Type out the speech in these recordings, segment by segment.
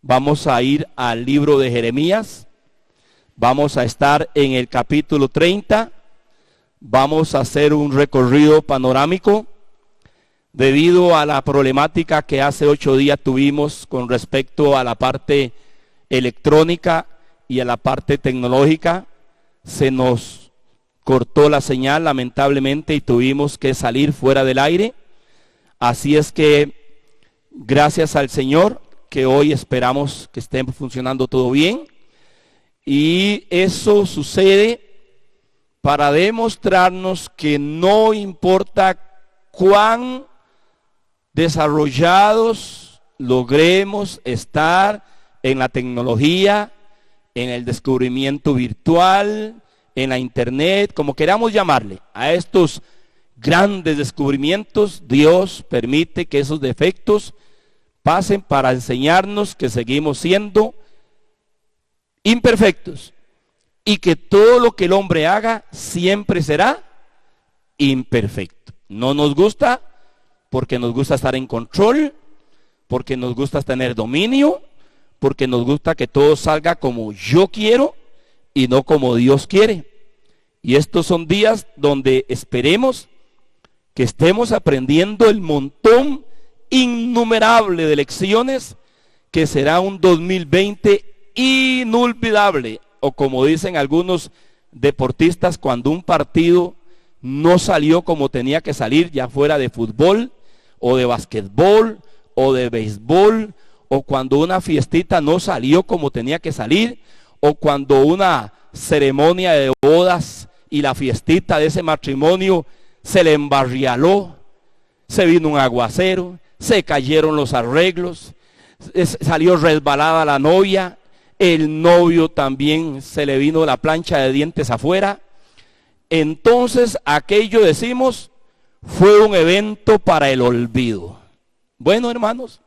Vamos a ir al libro de Jeremías. Vamos a estar en el capítulo 30. Vamos a hacer un recorrido panorámico debido a la problemática que hace 8 días tuvimos con respecto a la parte electrónica y a la parte tecnológica. Se nos cortó la señal lamentablemente y tuvimos que salir fuera del aire. Así es que gracias al Señor que hoy esperamos que esté funcionando todo bien. Y eso sucede para demostrarnos que no importa cuán desarrollados logremos estar en la tecnología, en el descubrimiento virtual, en la internet, como queramos llamarle, a estos grandes descubrimientos, Dios permite que esos defectos pasen para enseñarnos que seguimos siendo imperfectos y que todo lo que el hombre haga siempre será imperfecto. No nos gusta porque nos gusta estar en control, porque nos gusta tener dominio, porque nos gusta que todo salga como yo quiero y no como Dios quiere. Y estos son días donde esperemos que estemos aprendiendo el montón innumerable de lecciones que será un 2020 inolvidable, o como dicen algunos deportistas, cuando un partido no salió como tenía que salir, ya fuera de fútbol o de basquetbol o de béisbol, o cuando una fiestita no salió como tenía que salir, o cuando una ceremonia de bodas y la fiestita de ese matrimonio se le embarrialó, se vino un aguacero, se cayeron los arreglos, salió resbalada la novia, el novio también se le vino la plancha de dientes afuera. Entonces aquello, decimos, fue un evento para el olvido. Bueno, hermanos,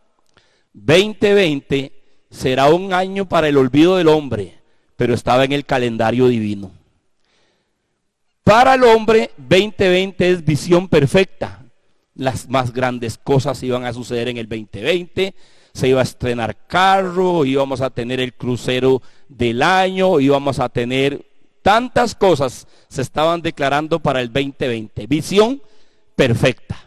2020 será un año para el olvido del hombre, pero estaba en el calendario divino. Para el hombre, 2020 es visión perfecta. Las más grandes cosas iban a suceder en el 2020. Se iba a estrenar carro, íbamos a tener el crucero del año, íbamos a tener tantas cosas, se estaban declarando para el 2020. Visión perfecta.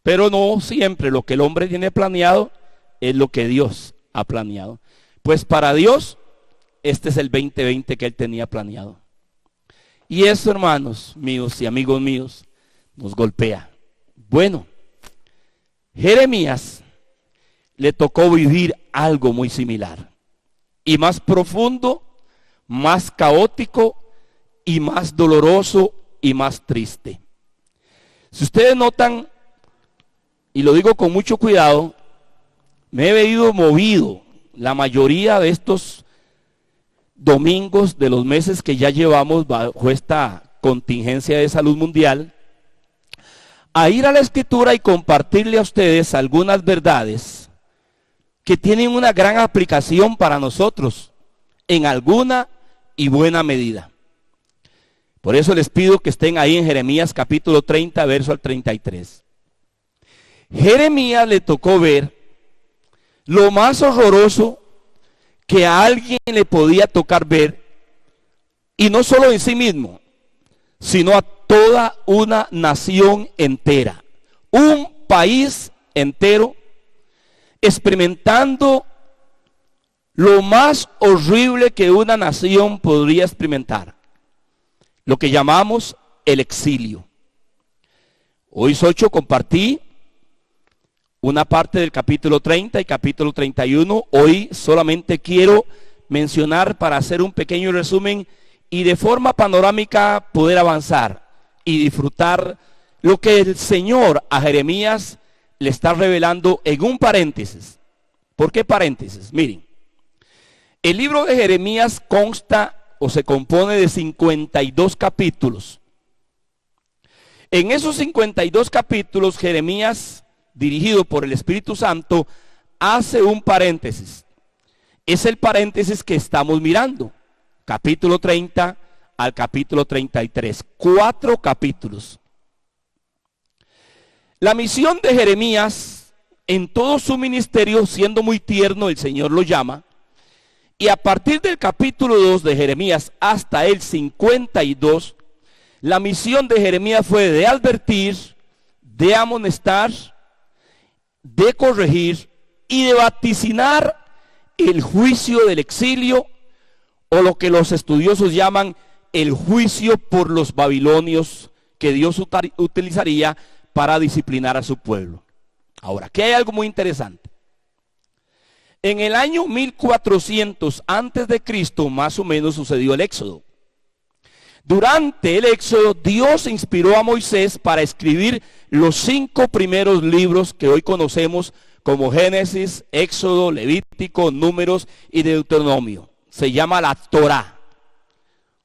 Pero no siempre lo que el hombre tiene planeado es lo que Dios ha planeado. Pues para Dios, este es el 2020 que Él tenía planeado. Y eso, hermanos míos y amigos míos, nos golpea. Bueno, Jeremías le tocó vivir algo muy similar. Y más profundo, más caótico y más doloroso y más triste. Si ustedes notan, y lo digo con mucho cuidado, me he veído movido la mayoría de estos domingos de los meses que ya llevamos bajo esta contingencia de salud mundial, a ir a la Escritura y compartirle a ustedes algunas verdades que tienen una gran aplicación para nosotros en alguna y buena medida. Por eso les pido que estén ahí en Jeremías capítulo 30, verso al 33. Jeremías le tocó ver lo más horroroso que a alguien le podía tocar ver, y no solo en sí mismo, sino a toda una nación entera, un país entero, experimentando lo más horrible que una nación podría experimentar, lo que llamamos el exilio. Hoy 8 compartí una parte del capítulo 30 y capítulo 31. Hoy solamente quiero mencionar, para hacer un pequeño resumen y de forma panorámica poder avanzar y disfrutar lo que el Señor a Jeremías le está revelando en un paréntesis. ¿Por qué paréntesis? Miren, el libro de Jeremías consta o se compone de 52 capítulos. En esos 52 capítulos, Jeremías, dirigido por el Espíritu Santo, hace un paréntesis. Es el paréntesis que estamos mirando, capítulo 30 al capítulo 33, 4 capítulos. La misión de Jeremías, en todo su ministerio, siendo muy tierno, el Señor lo llama. Y a partir del capítulo 2 de Jeremías hasta el 52, la misión de Jeremías fue de advertir, de amonestar, de corregir y de vaticinar el juicio del exilio, o lo que los estudiosos llaman el juicio por los babilonios que Dios utilizaría para disciplinar a su pueblo. Ahora, aquí hay algo muy interesante. En el año 1400 antes de Cristo, más o menos, sucedió el Éxodo. Durante el Éxodo, Dios inspiró a Moisés para escribir los 5 primeros libros que hoy conocemos como Génesis, Éxodo, Levítico, Números y Deuteronomio. Se llama la Torá,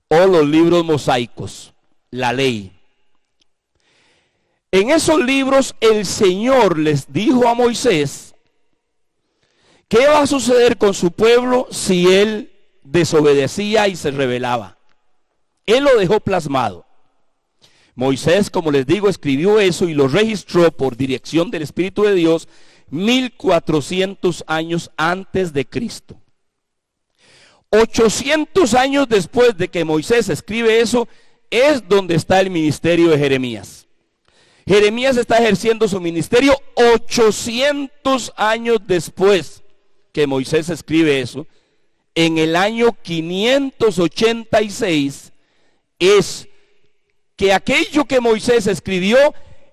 o los libros mosaicos, la ley. En esos libros el Señor les dijo a Moisés qué va a suceder con su pueblo si él desobedecía y se rebelaba. Él lo dejó plasmado. Moisés, como les digo, escribió eso y lo registró por dirección del Espíritu de Dios 1400 años antes de Cristo. 800 años después de que Moisés escribe eso, es donde está el ministerio de Jeremías. Jeremías está ejerciendo su ministerio 800 años después que Moisés escribe eso. En el año 586 es que aquello que Moisés escribió,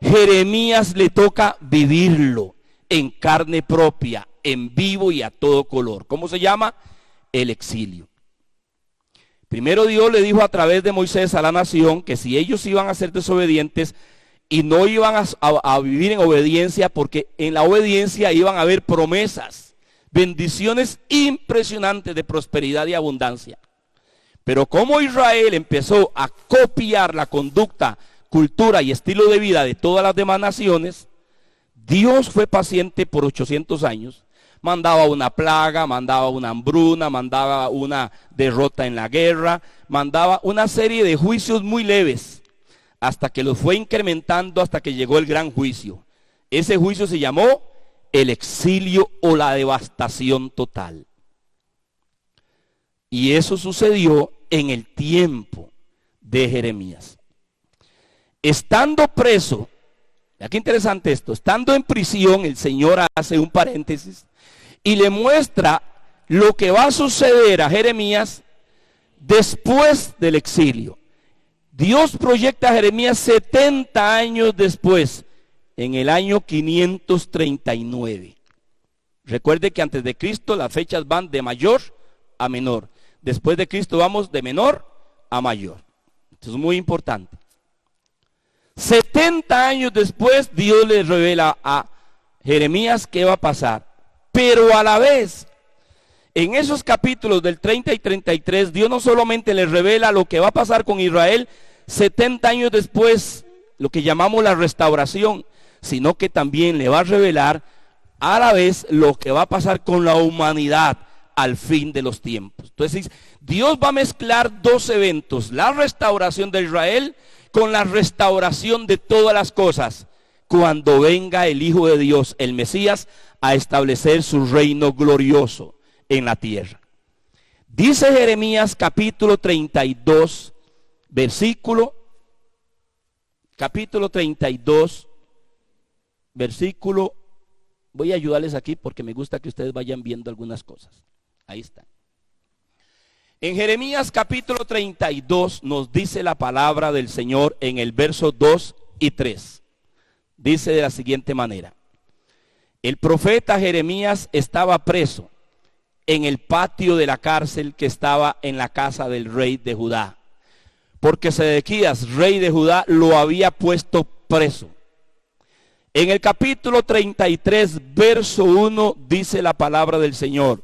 Jeremías le toca vivirlo en carne propia, en vivo y a todo color. ¿Cómo se llama? El exilio. Primero Dios le dijo a través de Moisés a la nación que si ellos iban a ser desobedientes y no iban a vivir en obediencia, porque en la obediencia iban a haber promesas, bendiciones impresionantes de prosperidad y abundancia. Pero como Israel empezó a copiar la conducta, cultura y estilo de vida de todas las demás naciones, Dios fue paciente por 800 años. Mandaba una plaga, mandaba una hambruna, mandaba una derrota en la guerra, mandaba una serie de juicios muy leves, hasta que los fue incrementando hasta que llegó el gran juicio. Ese juicio se llamó el exilio o la devastación total. Y eso sucedió en el tiempo de Jeremías. Estando preso, aquí interesante esto, estando en prisión, el Señor hace un paréntesis y le muestra lo que va a suceder a Jeremías después del exilio. Dios proyecta a Jeremías 70 años después, en el año 539. Recuerde que antes de Cristo las fechas van de mayor a menor. Después de Cristo vamos de menor a mayor. Esto es muy importante. 70 años después Dios le revela a Jeremías qué va a pasar. Pero a la vez, en esos capítulos del 30 y 33, Dios no solamente le revela lo que va a pasar con Israel 70 años después, lo que llamamos la restauración, sino que también le va a revelar a la vez lo que va a pasar con la humanidad al fin de los tiempos. Entonces, Dios va a mezclar dos eventos, la restauración de Israel con la restauración de todas las cosas, cuando venga el Hijo de Dios, el Mesías, a establecer su reino glorioso en la tierra. Dice Jeremías capítulo 32, capítulo 32, versículo, voy a ayudarles aquí porque me gusta que ustedes vayan viendo algunas cosas. Ahí está. En Jeremías capítulo 32 nos dice la palabra del Señor en el verso 2 y 3. Dice de la siguiente manera: el profeta Jeremías estaba preso en el patio de la cárcel que estaba en la casa del rey de Judá, porque Sedequías, rey de Judá, lo había puesto preso. En el capítulo 33, verso 1, dice la palabra del Señor: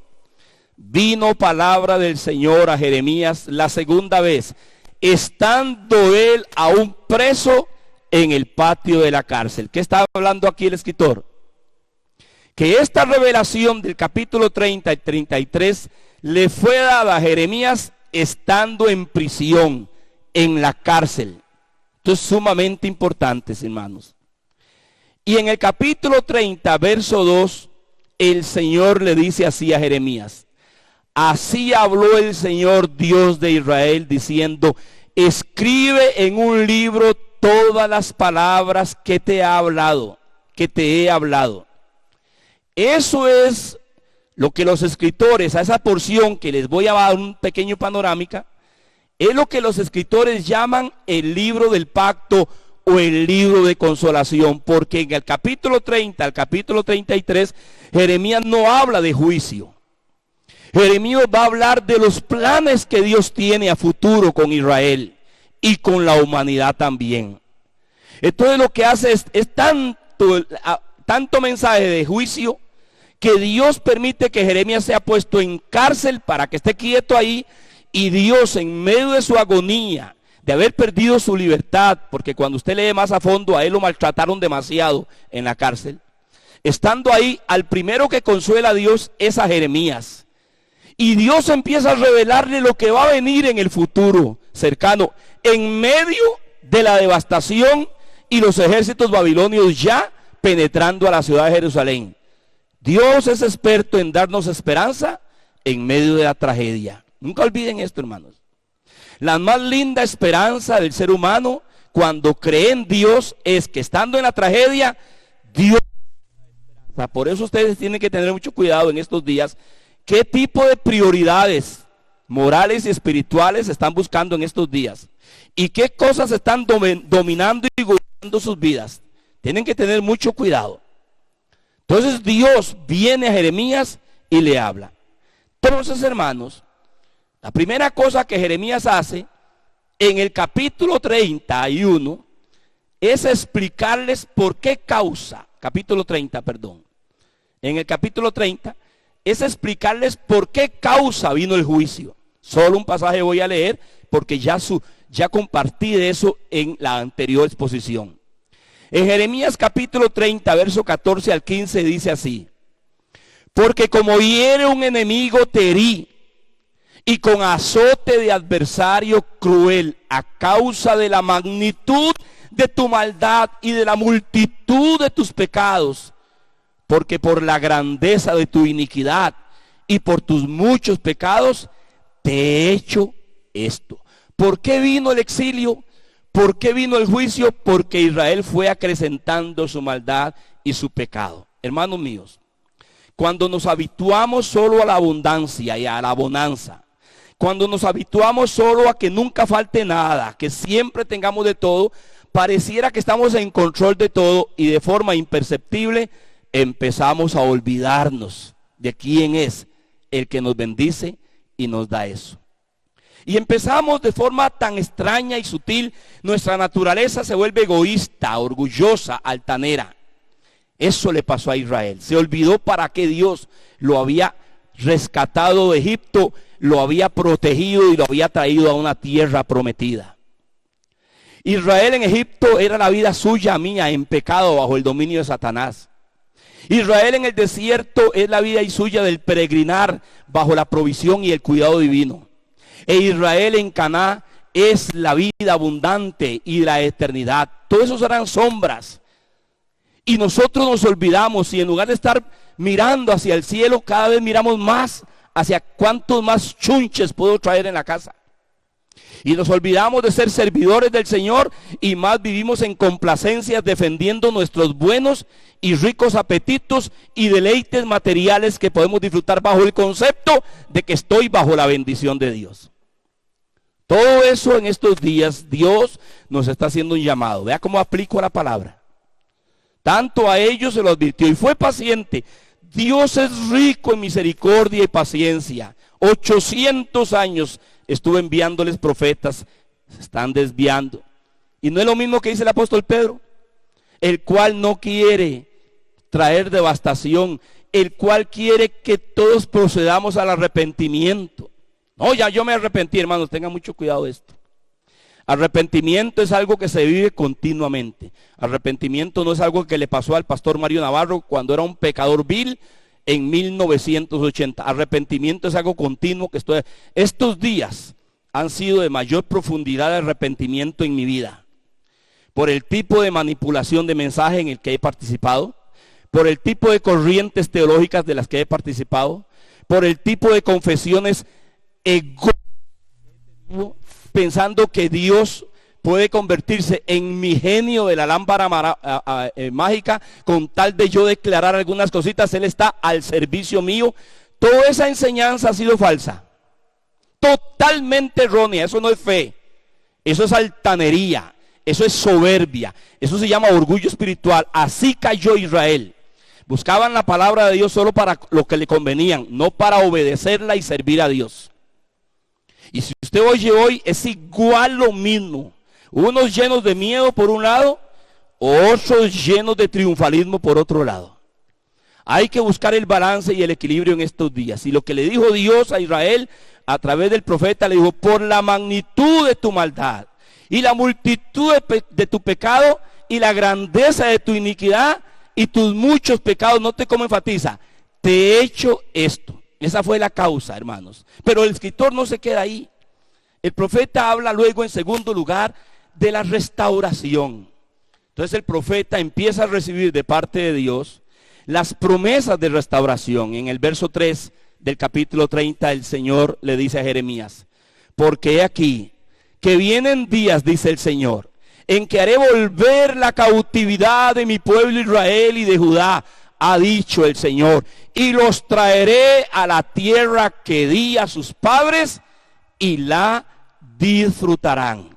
vino palabra del Señor a Jeremías la segunda vez, estando él aún preso en el patio de la cárcel. ¿Qué está hablando aquí el escritor? Que esta revelación del capítulo 30 y 33 le fue dada a Jeremías estando en prisión, en la cárcel. Esto es sumamente importante, hermanos. Y en el capítulo 30, verso 2, el Señor le dice así a Jeremías: así habló el Señor Dios de Israel, diciendo: escribe en un libro todas las palabras que te he hablado, Eso es lo que los escritores, a esa porción que les voy a dar un pequeño panorámica, es lo que los escritores llaman el libro del pacto o el libro de consolación, porque en el capítulo 30 al capítulo 33, Jeremías no habla de juicio. Jeremías va a hablar de los planes que Dios tiene a futuro con Israel y con la humanidad también. Entonces lo que hace es tanto mensaje de juicio, que Dios permite que Jeremías sea puesto en cárcel para que esté quieto ahí, y Dios, en medio de su agonía de haber perdido su libertad, porque cuando usted lee más a fondo, a él lo maltrataron demasiado en la cárcel, estando ahí, al primero que consuela a Dios es a Jeremías. Y Dios empieza a revelarle lo que va a venir en el futuro cercano, en medio de la devastación y los ejércitos babilonios ya penetrando a la ciudad de Jerusalén. Dios es experto en darnos esperanza en medio de la tragedia. Nunca olviden esto, hermanos. La más linda esperanza del ser humano cuando cree en Dios es que, estando en la tragedia, Dios... Por eso ustedes tienen que tener mucho cuidado en estos días. ¿Qué tipo de prioridades morales y espirituales están buscando en estos días? ¿Y qué cosas están dominando y gobernando sus vidas? Tienen que tener mucho cuidado. Entonces Dios viene a Jeremías y le habla. Entonces, hermanos, la primera cosa que Jeremías hace en el capítulo 31 es explicarles por qué causa, capítulo 30, perdón. En el capítulo 30 es explicarles por qué causa vino el juicio. Solo un pasaje voy a leer porque ya compartí de eso en la anterior exposición. En Jeremías capítulo 30, verso 14 al 15 dice así: porque como hiere un enemigo te herí, y con azote de adversario cruel, a causa de la magnitud de tu maldad y de la multitud de tus pecados, porque por la grandeza de tu iniquidad y por tus muchos pecados te he hecho esto. ¿Por qué vino el exilio? ¿Por qué vino el juicio? Porque Israel fue acrecentando su maldad y su pecado. Hermanos míos, cuando nos habituamos solo a la abundancia y a la bonanza, cuando nos habituamos solo a que nunca falte nada, que siempre tengamos de todo, pareciera que estamos en control de todo, y de forma imperceptible empezamos a olvidarnos de quién es el que nos bendice y nos da eso. Y empezamos de forma tan extraña y sutil, nuestra naturaleza se vuelve egoísta, orgullosa, altanera. Eso le pasó a Israel. Se olvidó para qué Dios lo había rescatado de Egipto, lo había protegido y lo había traído a una tierra prometida. Israel en Egipto era la vida suya, mía, en pecado bajo el dominio de Satanás. Israel en el desierto es la vida y suya del peregrinar bajo la provisión y el cuidado divino. E Israel en Canaán es la vida abundante y la eternidad. Todos esos eran sombras. Y nosotros nos olvidamos, y en lugar de estar mirando hacia el cielo, cada vez miramos más hacia cuántos más chunches puedo traer en la casa. Y nos olvidamos de ser servidores del Señor, y más vivimos en complacencias, defendiendo nuestros buenos y ricos apetitos y deleites materiales que podemos disfrutar bajo el concepto de que estoy bajo la bendición de Dios. Todo eso en estos días Dios nos está haciendo un llamado. Vea cómo aplico la palabra. Tanto a ellos se lo advirtió y fue paciente. Dios es rico en misericordia y paciencia. 800 años estuvo enviándoles profetas, se están desviando. Y no es lo mismo que dice el apóstol Pedro, el cual no quiere traer devastación, el cual quiere que todos procedamos al arrepentimiento. No, ya yo me arrepentí, hermanos, tengan mucho cuidado de esto. Arrepentimiento es algo que se vive continuamente. Arrepentimiento no es algo que le pasó al pastor Mario Navarro cuando era un pecador vil en 1980. Arrepentimiento es algo continuo que estos días han sido de mayor profundidad de arrepentimiento en mi vida. por el tipo de manipulación de mensaje en el que he participado, por el tipo de corrientes teológicas de las que he participado, por el tipo de confesiones egóicas, pensando que Dios puede convertirse en mi genio de la lámpara mágica con tal de yo declarar algunas cositas. Él está al servicio mío. Toda esa enseñanza ha sido falsa, totalmente errónea. Eso no es fe, eso es altanería, eso es soberbia, eso se llama orgullo espiritual. Así cayó Israel. Buscaban la palabra de Dios solo para lo que le convenían, no para obedecerla y servir a Dios. Y si usted oye hoy, es igual lo mismo. Unos llenos de miedo por un lado, otros llenos de triunfalismo por otro lado. Hay que buscar el balance y el equilibrio en estos días. Y lo que le dijo Dios a Israel a través del profeta, le dijo: por la magnitud de tu maldad y la multitud de tu pecado y la grandeza de tu iniquidad y tus muchos pecados, note cómo enfatiza, te he hecho esto. Esa fue la causa, hermanos. Pero el escritor no se queda ahí. El profeta habla luego, en segundo lugar, de la restauración. Entonces el profeta empieza a recibir de parte de Dios las promesas de restauración. En el verso 3 del capítulo 30, el Señor le dice a Jeremías: porque he aquí que vienen días, dice el Señor, en que haré volver la cautividad de mi pueblo Israel y de Judá, ha dicho el Señor, y los traeré a la tierra que di a sus padres y la disfrutarán.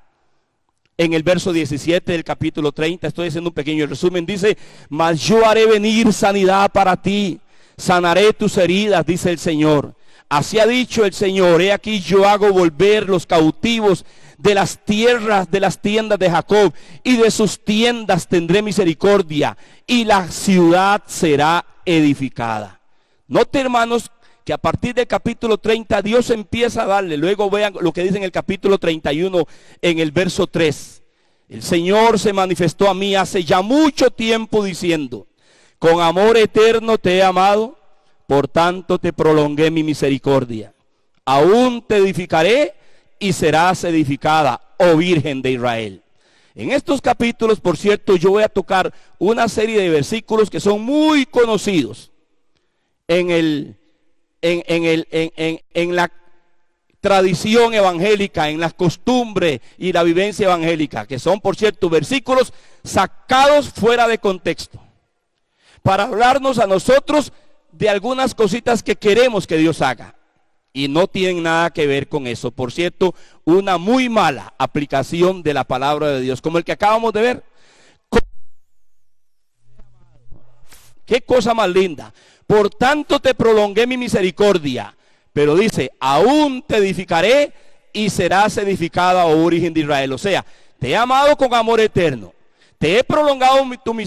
En el verso 17 del capítulo 30, estoy haciendo un pequeño resumen, dice: mas yo haré venir sanidad para ti, sanaré tus heridas, dice el Señor. Así ha dicho el Señor: he aquí yo hago volver los cautivos de las tierras de las tiendas de Jacob, y de sus tiendas tendré misericordia, y la ciudad será edificada. Note, hermanos, que a partir del capítulo 30 Dios empieza a darle. Luego vean lo que dice en el capítulo 31 en el verso 3. El Señor se manifestó a mí hace ya mucho tiempo diciendo: con amor eterno te he amado, por tanto te prolongué mi misericordia. Aún te edificaré y serás edificada, oh Virgen de Israel. En estos capítulos, por cierto, yo voy a tocar una serie de versículos que son muy conocidos en la tradición evangélica, en las costumbres y la vivencia evangélica, que son, por cierto, versículos sacados fuera de contexto, para hablarnos a nosotros de algunas cositas que queremos que Dios haga, y no tienen nada que ver con eso. Por cierto, una muy mala aplicación de la palabra de Dios, como el que acabamos de ver. Qué cosa más linda. Por tanto te prolongué mi misericordia, pero dice: aún te edificaré y serás edificada, oh Virgen de Israel. O sea, te he amado con amor eterno, te he prolongado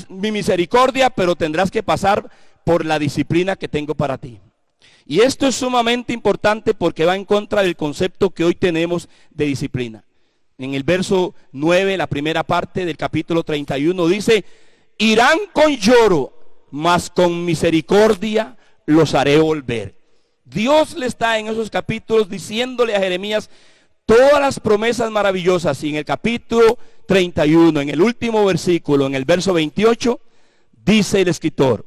mi misericordia, pero tendrás que pasar por la disciplina que tengo para ti. Y esto es sumamente importante porque va en contra del concepto que hoy tenemos de disciplina. En el verso 9, la primera parte del capítulo 31 dice: irán con lloro, mas con misericordia los haré volver. Dios le está en esos capítulos diciéndole a Jeremías todas las promesas maravillosas. Y en el capítulo 31, en el último versículo, en el verso 28, dice el escritor: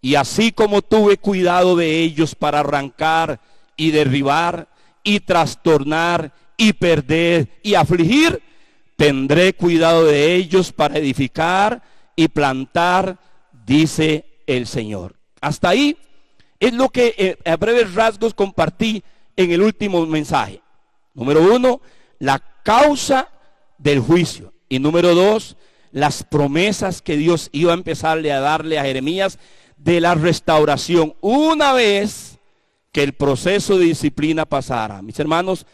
y así como tuve cuidado de ellos para arrancar y derribar y trastornar y perder y afligir, tendré cuidado de ellos para edificar y plantar, dice el Señor. Hasta ahí es lo que a breves rasgos compartí en el último mensaje. Número 1, la causa del juicio. Y número 2, las promesas que Dios iba a empezarle a darle a Jeremías de la restauración una vez que el proceso de disciplina pasara. Mis hermanos,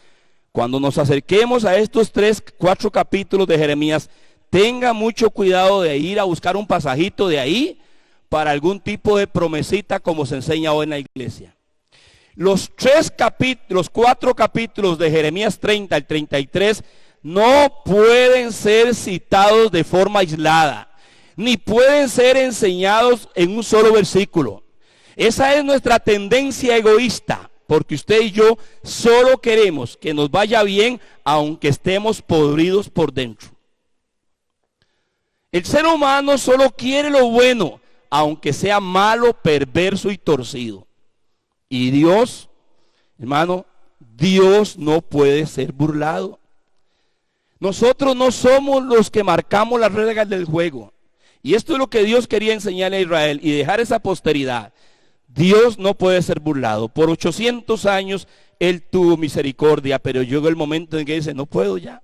cuando nos acerquemos a estos 4 capítulos de Jeremías, tenga mucho cuidado de ir a buscar un pasajito de ahí para algún tipo de promesita, como se enseña hoy en la iglesia. Los 4 capítulos de Jeremías 30 al 33 no pueden ser citados de forma aislada, ni pueden ser enseñados en un solo versículo. Esa es nuestra tendencia egoísta, porque usted y yo solo queremos que nos vaya bien, aunque estemos podridos por dentro. El ser humano solo quiere lo bueno, aunque sea malo, perverso y torcido. Y Dios, hermano, Dios no puede ser burlado. Nosotros no somos los que marcamos las reglas del juego. Y esto es lo que Dios quería enseñarle a Israel y dejar esa posteridad. Dios no puede ser burlado. Por 800 años Él tuvo misericordia, pero llegó el momento en que dice, no puedo ya.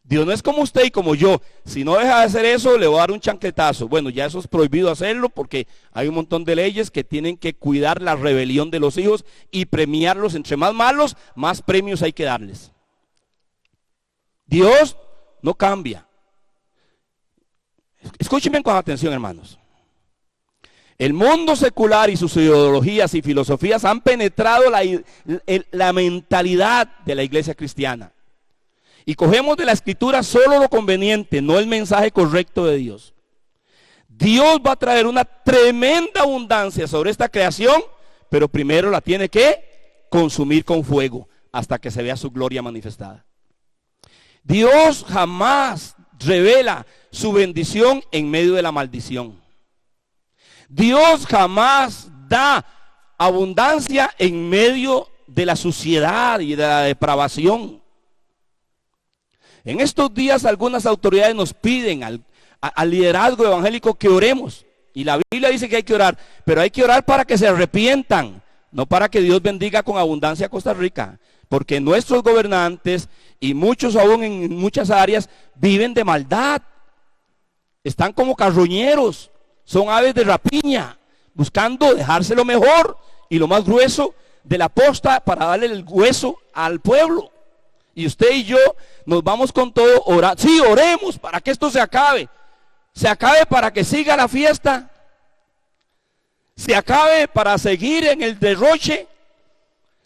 Dios no es como usted y como yo. Si no deja de hacer eso, le voy a dar un chancletazo. Bueno, ya eso es prohibido hacerlo porque hay un montón de leyes que tienen que cuidar la rebelión de los hijos y premiarlos. Entre más malos, más premios hay que darles. Dios no cambia. Escúchenme con atención, hermanos. El mundo secular y sus ideologías y filosofías han penetrado la mentalidad de la iglesia cristiana. Y cogemos de la escritura solo lo conveniente, no el mensaje correcto de Dios. Dios va a traer una tremenda abundancia sobre esta creación, pero primero la tiene que consumir con fuego hasta que se vea su gloria manifestada. Dios jamás revela su bendición en medio de la maldición. Dios jamás da abundancia en medio de la suciedad y de la depravación. En estos días algunas autoridades nos piden al liderazgo evangélico que oremos. Y la Biblia dice que hay que orar, pero hay que orar para que se arrepientan, no para que Dios bendiga con abundancia a Costa Rica. Porque nuestros gobernantes y muchos aún en muchas áreas viven de maldad. Están como carroñeros, son aves de rapiña, buscando dejarse lo mejor y lo más grueso de la posta para darle el hueso al pueblo. Y usted y yo nos vamos con todo orar. Sí, oremos para que esto se acabe. Se acabe para que siga la fiesta. Se acabe para seguir en el derroche.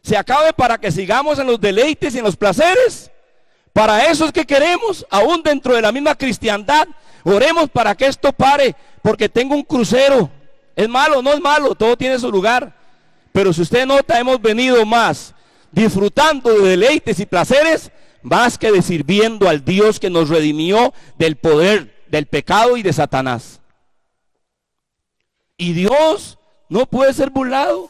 Se acabe para que sigamos en los deleites y en los placeres. Para eso es que queremos, aún dentro de la misma cristiandad, oremos para que esto pare, porque tengo un crucero. ¿Es malo? No es malo, todo tiene su lugar. Pero si usted nota, hemos venido más disfrutando de deleites y placeres, más que de sirviendo al Dios que nos redimió del poder, del pecado y de Satanás. Y Dios no puede ser burlado.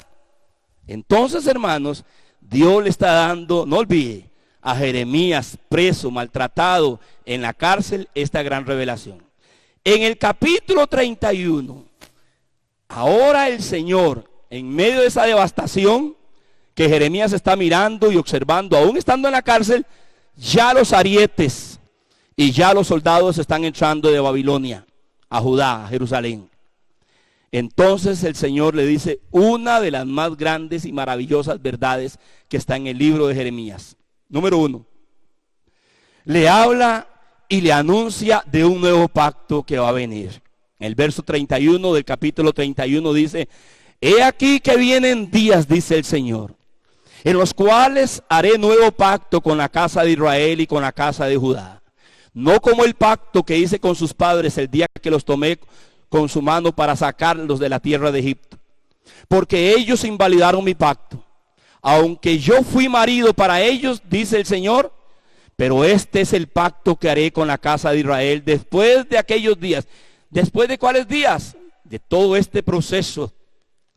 Entonces, hermanos, Dios le está dando, no olvide, a Jeremías preso, maltratado en la cárcel, esta gran revelación. En el capítulo 31, ahora el Señor, en medio de esa devastación que Jeremías está mirando y observando, aún estando en la cárcel, ya los arietes y ya los soldados están entrando de Babilonia a Judá, a Jerusalén. Entonces el Señor le dice una de las más grandes y maravillosas verdades que está en el libro de Jeremías. Número 1, le habla y le anuncia de un nuevo pacto que va a venir. El verso 31 del capítulo 31 dice: he aquí que vienen días, dice el Señor, en los cuales haré nuevo pacto con la casa de Israel y con la casa de Judá. No como el pacto que hice con sus padres el día que los tomé con su mano para sacarlos de la tierra de Egipto. Porque ellos invalidaron mi pacto. Aunque yo fui marido para ellos, dice el Señor, pero este es el pacto que haré con la casa de Israel después de aquellos días. ¿Después de cuáles días? De todo este proceso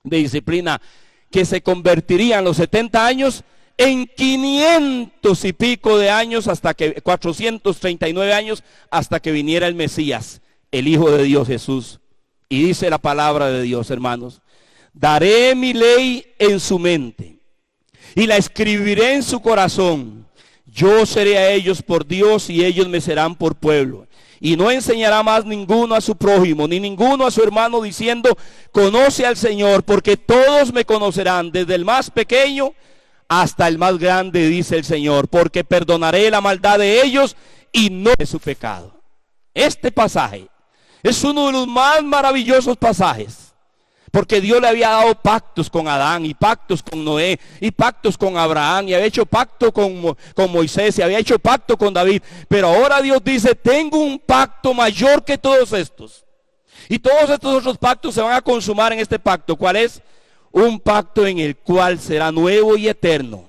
de disciplina que se convertirían los 70 años en 500 y pico de años, hasta que 439 años, hasta que viniera el Mesías, el Hijo de Dios Jesús. Y dice la palabra de Dios, hermanos: daré mi ley en su mente y la escribiré en su corazón. Yo seré a ellos por Dios y ellos me serán por pueblo. Y no enseñará más ninguno a su prójimo, ni ninguno a su hermano, diciendo: conoce al Señor, porque todos me conocerán, desde el más pequeño hasta el más grande, dice el Señor, porque perdonaré la maldad de ellos y no de su pecado. Este pasaje es uno de los más maravillosos pasajes, porque Dios le había dado pactos con Adán, y pactos con Noé, y pactos con Abraham, y había hecho pacto con Moisés, y había hecho pacto con David. Pero ahora Dios dice: tengo un pacto mayor que todos estos. Y todos estos otros pactos se van a consumar en este pacto. ¿Cuál es? Un pacto en el cual será nuevo y eterno.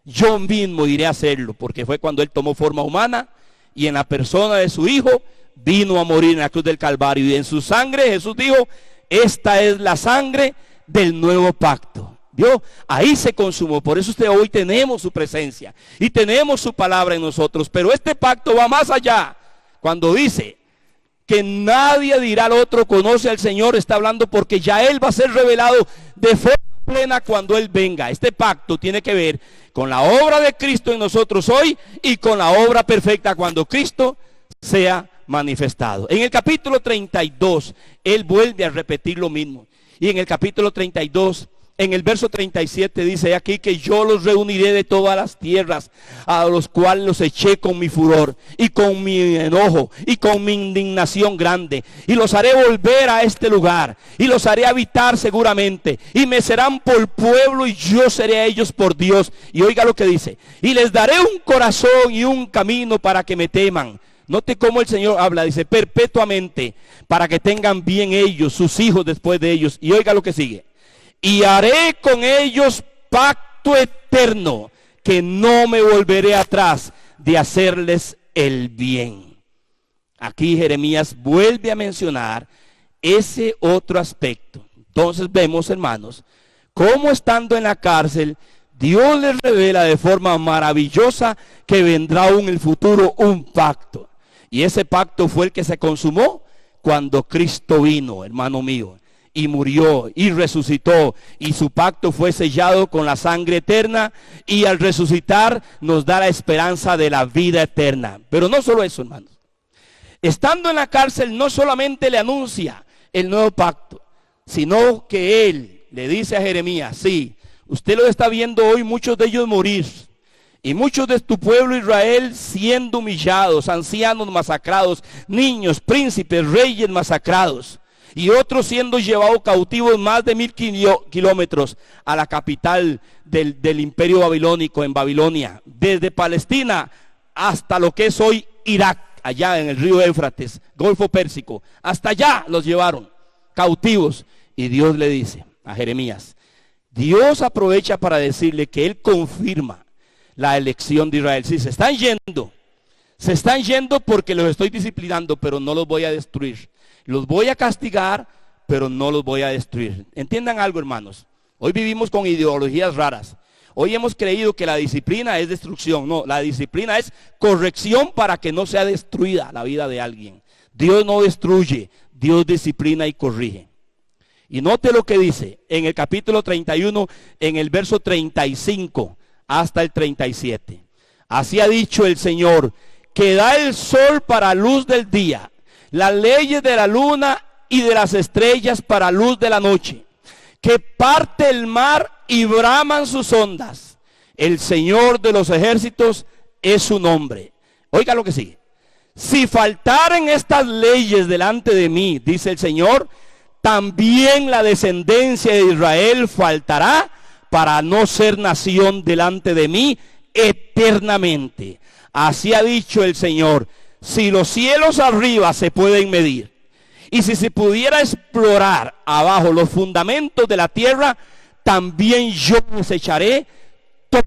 Yo mismo iré a hacerlo, porque fue cuando Él tomó forma humana, y en la persona de su Hijo vino a morir en la cruz del Calvario. Y en su sangre Jesús dijo, esta es la sangre del nuevo pacto. ¿Vio? Ahí se consumó. Por eso hoy tenemos su presencia y tenemos su palabra en nosotros. Pero este pacto va más allá. Cuando dice que nadie dirá al otro, conoce al Señor, está hablando porque ya Él va a ser revelado de forma plena cuando Él venga. Este pacto tiene que ver con la obra de Cristo en nosotros hoy y con la obra perfecta cuando Cristo sea manifestado. En el capítulo 32, Él vuelve a repetir lo mismo. Y en el capítulo 32, en el verso 37 dice aquí que yo los reuniré de todas las tierras a los cuales los eché con mi furor y con mi enojo y con mi indignación grande, y los haré volver a este lugar y los haré habitar seguramente, y me serán por pueblo y yo seré a ellos por Dios. Y oiga lo que dice, y les daré un corazón y un camino para que me teman. Note cómo el Señor habla, dice perpetuamente, para que tengan bien ellos, sus hijos después de ellos. Y oiga lo que sigue, y haré con ellos pacto eterno, que no me volveré atrás de hacerles el bien. Aquí Jeremías vuelve a mencionar ese otro aspecto. Entonces vemos, hermanos, cómo estando en la cárcel, Dios les revela de forma maravillosa que vendrá en el futuro un pacto. Y ese pacto fue el que se consumó cuando Cristo vino, hermano mío, y murió y resucitó, y su pacto fue sellado con la sangre eterna, y al resucitar nos da la esperanza de la vida eterna. Pero no solo eso, hermanos. Estando en la cárcel, no solamente le anuncia el nuevo pacto, sino que Él le dice a Jeremías, sí, usted lo está viendo hoy, muchos de ellos morir, y muchos de tu pueblo Israel siendo humillados, ancianos masacrados, niños, príncipes, reyes masacrados, y otros siendo llevados cautivos más de 1000 kilómetros a la capital del imperio babilónico, en Babilonia, desde Palestina hasta lo que es hoy Irak, allá en el río Éufrates, Golfo Pérsico, hasta allá los llevaron cautivos. Y Dios le dice a Jeremías, Dios aprovecha para decirle que Él confirma la elección de Israel. Sí, se están yendo porque los estoy disciplinando, pero no los voy a destruir. Los voy a castigar, pero no los voy a destruir. Entiendan algo, hermanos. Hoy vivimos con ideologías raras. Hoy hemos creído que la disciplina es destrucción. No, la disciplina es corrección para que no sea destruida la vida de alguien. Dios no destruye, Dios disciplina y corrige. Y note lo que dice en el capítulo 31, en el verso 35 hasta el 37. Así ha dicho el Señor, que da el sol para luz del día, las leyes de la luna y de las estrellas para luz de la noche, que parte el mar y braman sus ondas. El Señor de los ejércitos es su nombre. Oiga lo que sigue. Si faltaren estas leyes delante de mí, dice el Señor, también la descendencia de Israel faltará para no ser nación delante de mí eternamente. Así ha dicho el Señor. Si los cielos arriba se pueden medir, y si se pudiera explorar abajo los fundamentos de la tierra, también yo desecharé todo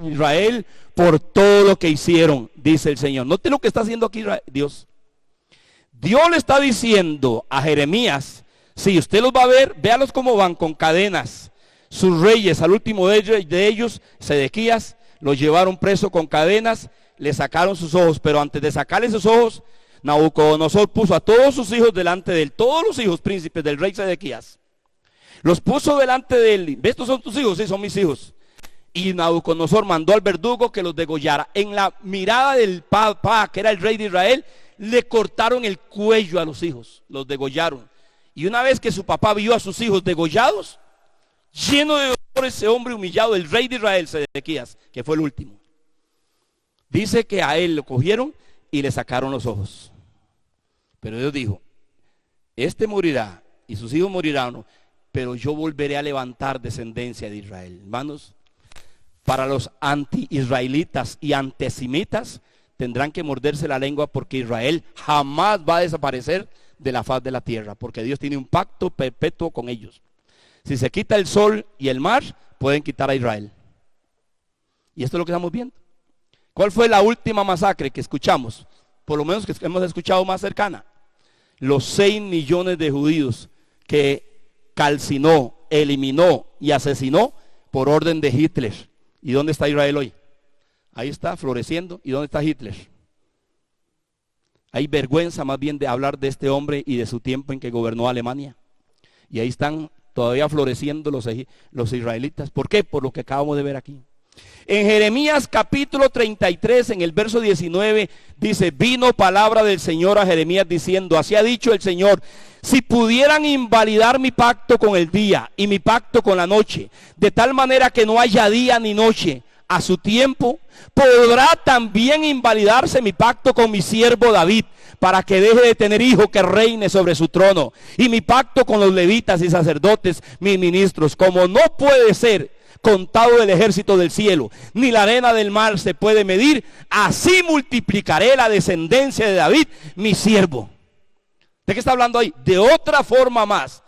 Israel por todo lo que hicieron, dice el Señor. Note lo que está haciendo aquí Dios. Dios le está diciendo a Jeremías, si usted los va a ver, véalos cómo van con cadenas. Sus reyes, al último de ellos, Sedequías, los llevaron preso con cadenas, le sacaron sus ojos, pero antes de sacarle sus ojos, Nabucodonosor puso a todos sus hijos delante de él, todos los hijos príncipes del rey Sedequías. Los puso delante de él. ¿Ves, estos son tus hijos? Sí, son mis hijos. Y Nabucodonosor mandó al verdugo que los degollara. En la mirada del papá, que era el rey de Israel, le cortaron el cuello a los hijos, los degollaron. Y una vez que su papá vio a sus hijos degollados, lleno de dolor ese hombre humillado, el rey de Israel, Sedequías, que fue el último, dice que a él lo cogieron y le sacaron los ojos. Pero Dios dijo, este morirá y sus hijos morirán, pero yo volveré a levantar descendencia de Israel. Hermanos, para los anti-israelitas y antisemitas tendrán que morderse la lengua, porque Israel jamás va a desaparecer de la faz de la tierra, porque Dios tiene un pacto perpetuo con ellos. Si se quita el sol y el mar, pueden quitar a Israel. Y esto es lo que estamos viendo. ¿Cuál fue la última masacre que escuchamos? por lo menos que hemos escuchado más cercana, los 6 millones de judíos que calcinó, eliminó y asesinó por orden de Hitler. ¿Y dónde está Israel hoy? Ahí está, floreciendo. ¿Y dónde está Hitler? Hay vergüenza más bien de hablar de este hombre y de su tiempo en que gobernó Alemania. Y ahí están todavía floreciendo los israelitas. ¿Por qué? Por lo que acabamos de ver aquí. En Jeremías capítulo 33, en el verso 19, dice: vino palabra del Señor a Jeremías diciendo, así ha dicho el Señor, si pudieran invalidar mi pacto con el día y mi pacto con la noche, de tal manera que no haya día ni noche a su tiempo, podrá también invalidarse mi pacto con mi siervo David, para que deje de tener hijo que reine sobre su trono, y mi pacto con los levitas y sacerdotes, mis ministros, como no puede ser contado el ejército del cielo, ni la arena del mar se puede medir, así multiplicaré la descendencia de David, mi siervo. ¿De qué está hablando ahí? De otra forma más,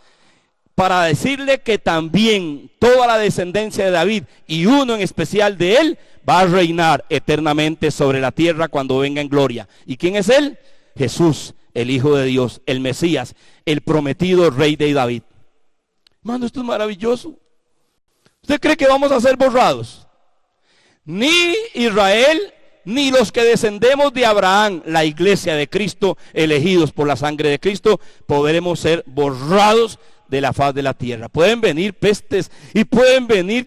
para decirle que también toda la descendencia de David, y uno en especial de él, va a reinar eternamente sobre la tierra cuando venga en gloria. ¿Y quién es él? Jesús, el Hijo de Dios, el Mesías, el prometido rey de David. Hermano, esto es maravilloso. ¿Usted cree que vamos a ser borrados? Ni Israel, ni los que descendemos de Abraham, la iglesia de Cristo, elegidos por la sangre de Cristo, podremos ser borrados de la faz de la tierra. Pueden venir pestes y pueden venir,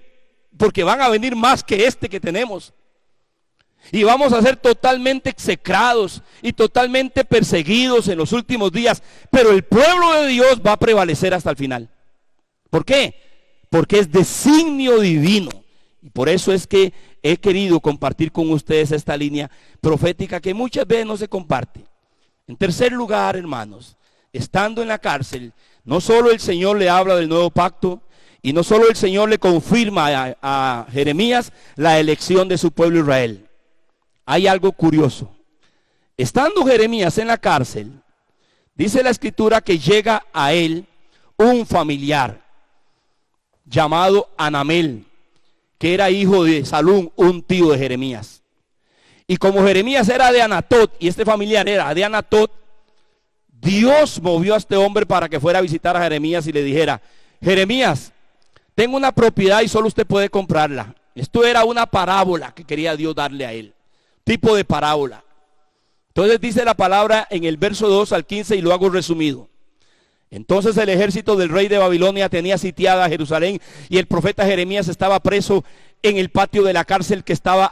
porque van a venir más que este que tenemos. Y vamos a ser totalmente execrados y totalmente perseguidos en los últimos días. Pero el pueblo de Dios va a prevalecer hasta el final. ¿Por qué? Porque es designio divino. Y por eso es que he querido compartir con ustedes esta línea profética que muchas veces no se comparte. En tercer lugar, hermanos, estando en la cárcel, no solo el Señor le habla del nuevo pacto, y no solo el Señor le confirma a Jeremías la elección de su pueblo Israel. Hay algo curioso. Estando Jeremías en la cárcel, dice la escritura que llega a él un familiar llamado Anamel, que era hijo de Salum, un tío de Jeremías. Y como Jeremías era de Anatot y este familiar era de Anatot, Dios movió a este hombre para que fuera a visitar a Jeremías y le dijera: Jeremías, tengo una propiedad y solo usted puede comprarla. Esto era una parábola que quería Dios darle a él, tipo de parábola. Entonces dice la palabra en el verso 2 al 15 y lo hago resumido. Entonces el ejército del rey de Babilonia tenía sitiada Jerusalén y el profeta Jeremías estaba preso en el patio de la cárcel que estaba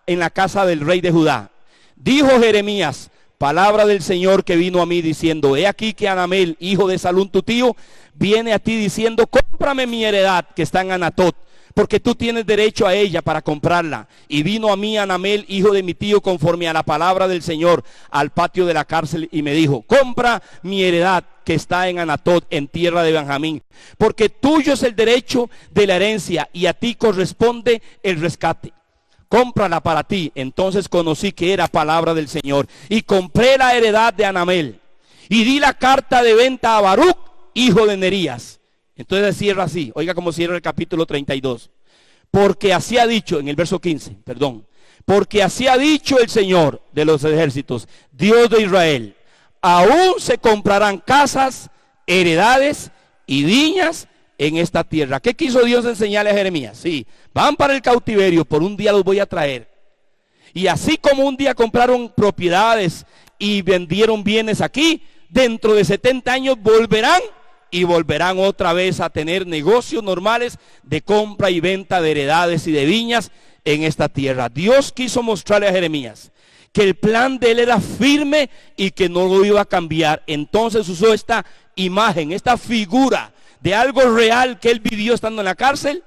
en la casa del rey de Judá. Dijo Jeremías: palabra del Señor que vino a mí diciendo: he aquí que Anamel, hijo de Salum tu tío, viene a ti diciendo: cómprame mi heredad que está en Anatot, porque tú tienes derecho a ella para comprarla. Y vino a mí Anamel, hijo de mi tío, conforme a la palabra del Señor, al patio de la cárcel, y me dijo: compra mi heredad que está en Anatot, en tierra de Benjamín, porque tuyo es el derecho de la herencia, y a ti corresponde el rescate. Cómprala para ti. Entonces conocí que era palabra del Señor, y compré la heredad de Anamel, y di la carta de venta a Baruc, hijo de Nerías. Entonces cierra así, oiga cómo cierra el capítulo 32. Porque así ha dicho, en el verso 15, perdón. Porque así ha dicho el Señor de los ejércitos, Dios de Israel: aún se comprarán casas, heredades y viñas en esta tierra. ¿Qué quiso Dios enseñarle a Jeremías? Sí, van para el cautiverio, por un día los voy a traer. Y así como un día compraron propiedades y vendieron bienes aquí, dentro de 70 años volverán y volverán otra vez a tener negocios normales de compra y venta de heredades y de viñas en esta tierra. Dios quiso mostrarle a Jeremías que el plan de él era firme y que no lo iba a cambiar. Entonces usó esta imagen, esta figura de algo real que él vivió estando en la cárcel.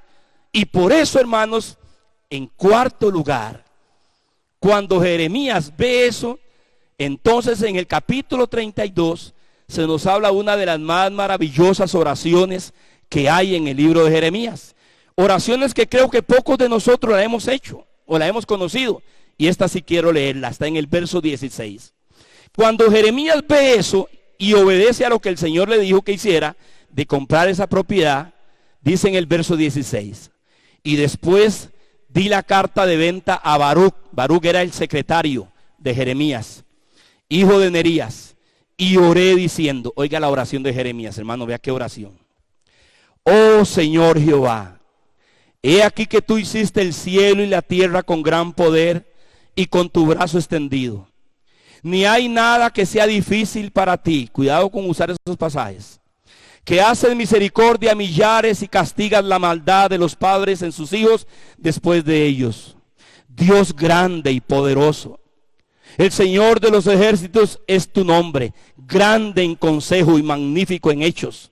Y por eso, hermanos, en cuarto lugar, cuando Jeremías ve eso, entonces en el capítulo 32 se nos habla una de las más maravillosas oraciones que hay en el libro de Jeremías. Oraciones que creo que pocos de nosotros la hemos hecho o la hemos conocido. Y esta sí quiero leerla, está en el verso 16. Cuando Jeremías ve eso y obedece a lo que el Señor le dijo que hiciera, de comprar esa propiedad, dice en el verso 16: y después di la carta de venta a Baruc. Baruc era el secretario de Jeremías. hijo de Nerías, y oré diciendo, oiga la oración de Jeremías, hermano, vea qué oración. Oh Señor Jehová, he aquí que tú hiciste el cielo y la tierra con gran poder y con tu brazo extendido. Ni hay nada que sea difícil para ti. Cuidado con usar esos pasajes. Que haces misericordia a millares y castigas la maldad de los padres en sus hijos después de ellos. Dios grande y poderoso. El Señor de los ejércitos es tu nombre, grande en consejo y magnífico en hechos.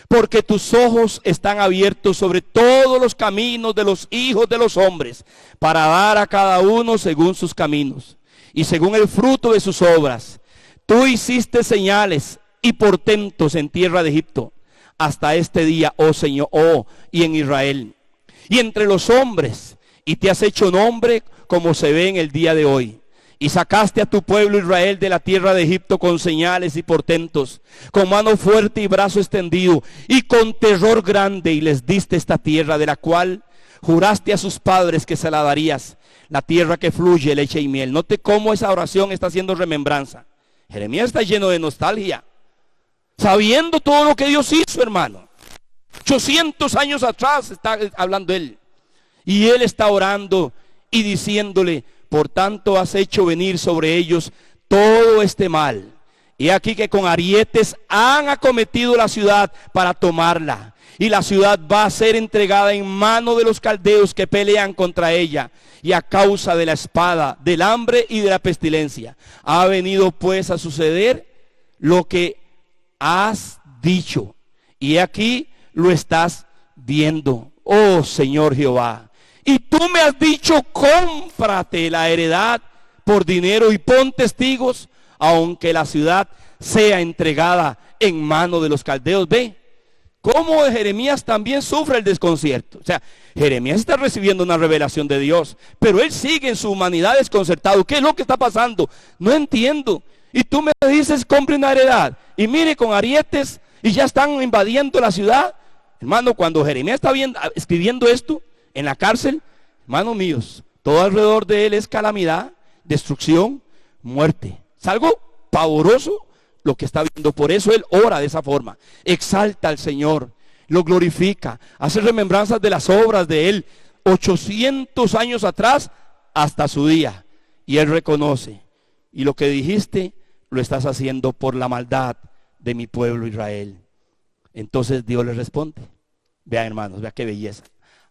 Porque tus ojos están abiertos sobre todos los caminos de los hijos de los hombres, para dar a cada uno según sus caminos y según el fruto de sus obras. Tú hiciste señales y portentos en tierra de Egipto, hasta este día, oh Señor, y en Israel, y entre los hombres, y te has hecho nombre como se ve en el día de hoy. Y sacaste a tu pueblo Israel de la tierra de Egipto con señales y portentos, con mano fuerte y brazo extendido, y con terror grande, y les diste esta tierra de la cual juraste a sus padres que se la darías, la tierra que fluye leche y miel. Note cómo esa oración está haciendo remembranza. Jeremías está lleno de nostalgia, sabiendo todo lo que Dios hizo, hermano. 800 años atrás está hablando él, y él está orando y diciéndole, por tanto has hecho venir sobre ellos todo este mal. Y aquí que con arietes han acometido la ciudad para tomarla. Y la ciudad va a ser entregada en mano de los caldeos que pelean contra ella. Y a causa de la espada, del hambre y de la pestilencia, ha venido pues a suceder lo que has dicho. Y aquí lo estás viendo, oh Señor Jehová. Y tú me has dicho, cómprate la heredad por dinero y pon testigos, aunque la ciudad sea entregada en mano de los caldeos. Ve cómo Jeremías también sufre el desconcierto. O sea, Jeremías está recibiendo una revelación de Dios, pero él sigue en su humanidad desconcertado. ¿Qué es lo que está pasando? No entiendo. Y tú me dices, compre una heredad. Y mire, con arietes, y ya están invadiendo la ciudad. Hermano, cuando Jeremías está escribiendo esto en la cárcel, hermanos míos, todo alrededor de él es calamidad, destrucción, muerte. Es algo pavoroso lo que está viendo. Por eso él ora de esa forma, exalta al Señor, lo glorifica, hace remembranzas de las obras de él 800 años atrás hasta su día. Y él reconoce, y lo que dijiste lo estás haciendo por la maldad de mi pueblo Israel. Entonces Dios le responde. Vean, hermanos, vean qué belleza.